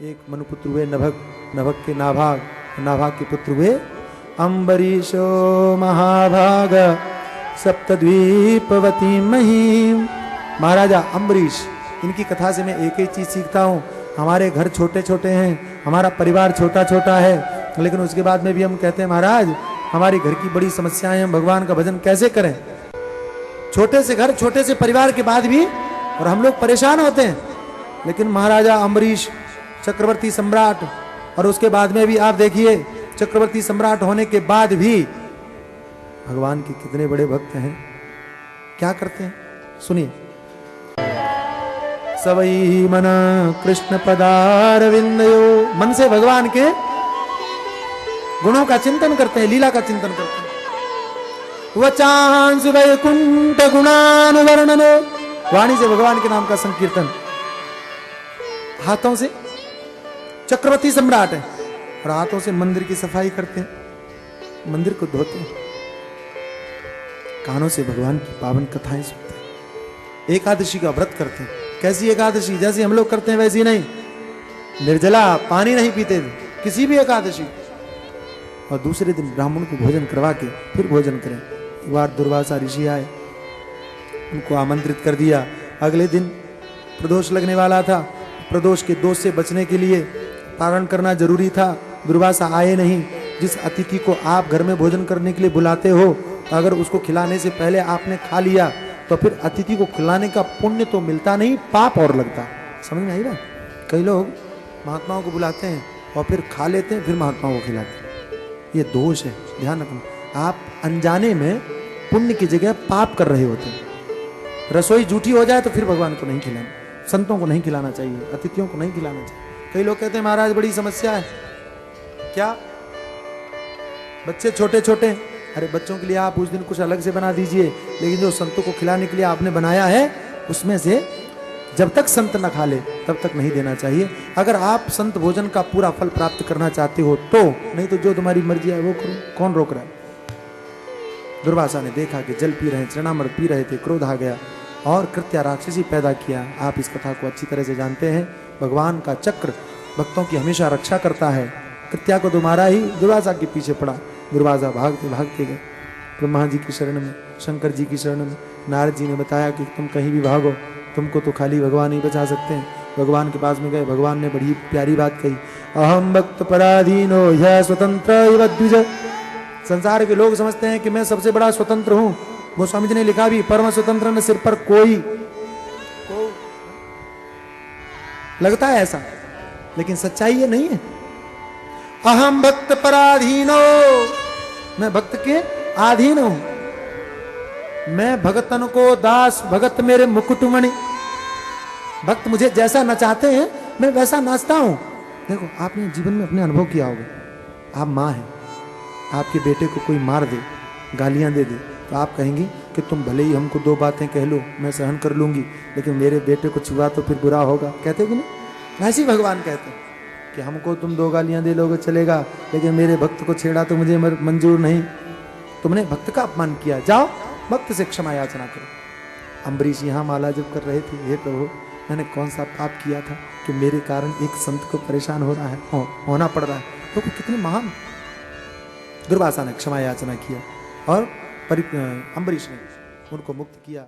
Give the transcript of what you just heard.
एक मनुपुत्र हुए नभग, नभग के नाभाग, नाभाग के पुत्र हुए अम्बरीशो महाभाग सप्तद्वीपवती महीम। महाराजा अम्बरीश, इनकी कथा से मैं एक ही चीज सीखता हूँ। हमारे घर छोटे छोटे हैं, हमारा परिवार छोटा छोटा है, लेकिन उसके बाद में भी हम कहते हैं महाराज हमारी घर की बड़ी समस्याएं, हम भगवान का भजन कैसे करें। छोटे से घर, छोटे से परिवार के बाद भी और हम लोग परेशान होते हैं। लेकिन महाराजा अम्बरीश चक्रवर्ती सम्राट, और उसके बाद में भी आप देखिए चक्रवर्ती सम्राट होने के बाद भी भगवान के कितने बड़े भक्त हैं, क्या करते हैं सुनिए। सवई मन कृष्ण पदारविंदयो, मन से भगवान के गुणों का चिंतन करते हैं, लीला का चिंतन करते हैं। वचांस वैकुंठ गुणानुवर्णन, वाणी से भगवान के नाम का संकीर्तन, हाथों से चक्रवर्ती सम्राट है और हाथों से मंदिर की सफाई करते हैं, मंदिर को धोते हैं, कानों से भगवान की पावन कथाएं सुनते हैं, एकादशी का व्रत करते हैं। कैसी एकादशी? जैसी हम लोग करते हैं वैसी नहीं, निर्जला, पानी नहीं पीते थे किसी भी एकादशी, और दूसरे दिन ब्राह्मण को भोजन करवा के फिर भोजन करें। एक बार दुर्वासा ऋषि आए, उनको आमंत्रित कर दिया। अगले दिन प्रदोष लगने वाला था, प्रदोष के दोष से बचने के लिए पारण करना जरूरी था। दुर्वासा आए नहीं। जिस अतिथि को आप घर में भोजन करने के लिए बुलाते हो, अगर उसको खिलाने से पहले आपने खा लिया तो फिर अतिथि को खिलाने का पुण्य तो मिलता नहीं, पाप और लगता। समझ में आई बात? कई लोग महात्माओं को बुलाते हैं और फिर खा लेते हैं, फिर महात्माओं को खिलाते हैं, ये दोष है, ध्यान रखना। आप अनजाने में पुण्य की जगह पाप कर रहे होते हैं। रसोई झूठी हो जाए तो फिर भगवान को नहीं खिलाना, संतों को नहीं खिलाना चाहिए, अतिथियों को नहीं खिलाना चाहिए। कई लोग कहते हैं महाराज बड़ी समस्या है, क्या? बच्चे छोटे छोटे, अरे बच्चों के लिए आप उस दिन कुछ अलग से बना दीजिए, लेकिन जो संतों को खिलाने के लिए आपने बनाया है उसमें से जब तक संत न खा ले तब तक नहीं देना चाहिए। अगर आप संत भोजन का पूरा फल प्राप्त करना चाहते हो तो, नहीं तो जो तुम्हारी मर्जी है वो करो, कौन रोक रहा है। दुर्वासा ने देखा कि जल पी रहे, चरणामृत पी रहे थे, क्रोध आ गया और कृत्या राक्षसी पैदा किया। आप इस कथा को अच्छी तरह से जानते हैं। भगवान का चक्र भक्तों की हमेशा रक्षा करता है। कृत्या को तो मारा ही, दुर्वासा के पीछे पड़ा। दुर्वासा भागते भागते गए ब्रह्मा जी की शरण में, शंकर जी की शरण में। नारद जी ने बताया कि तुम कहीं भी भागो, तुमको तो खाली भगवान ही बचा सकते हैं। भगवान के पास में गए, भगवान ने बड़ी प्यारी बात कही, अहम भक्त पराधीनो यह स्वतंत्र इव द्विज। संसार के लोग समझते हैं कि मैं सबसे बड़ा स्वतंत्र हूं। गोस्वामी जी ने लिखा भी, परम स्वतंत्र न सिर पर कोई। लगता है ऐसा, लेकिन सच्चाई ये नहीं है। अहम भक्त पराधीनो, मैं भक्त के अधीन हूं। मैं भगतन को दास, भगत मेरे मुकुटमणि। भक्त मुझे जैसा नचाते हैं मैं वैसा नाचता हूं। देखो आपने जीवन में अपने अनुभव किया होगा, आप माँ हैं, आपके बेटे को कोई मार दे, गालियां दे दे, तो आप कहेंगी कि तुम भले ही हमको दो बातें कह लो, मैं सहन कर लूंगी, लेकिन मेरे बेटे को छुआ तो फिर बुरा होगा। कहते कि नहीं? ऐसे ही भगवान कहते हैं कि हमको तुम दो गालियां दे लोगे चलेगा, लेकिन मेरे भक्त को छेड़ा तो मुझे मंजूर नहीं। तुमने भक्त का अपमान किया, जाओ भक्त से क्षमा याचना करो। अम्बरीश यहाँ माला जब कर रहे थे, हे प्रभु मैंने कौन सा पाप किया था कि मेरे कारण एक संत को परेशान हो रहा है, होना पड़ रहा है। तो कितने महान। दुर्वासा ने क्षमा याचना किया और अम्बरीश ने उनको मुक्त किया।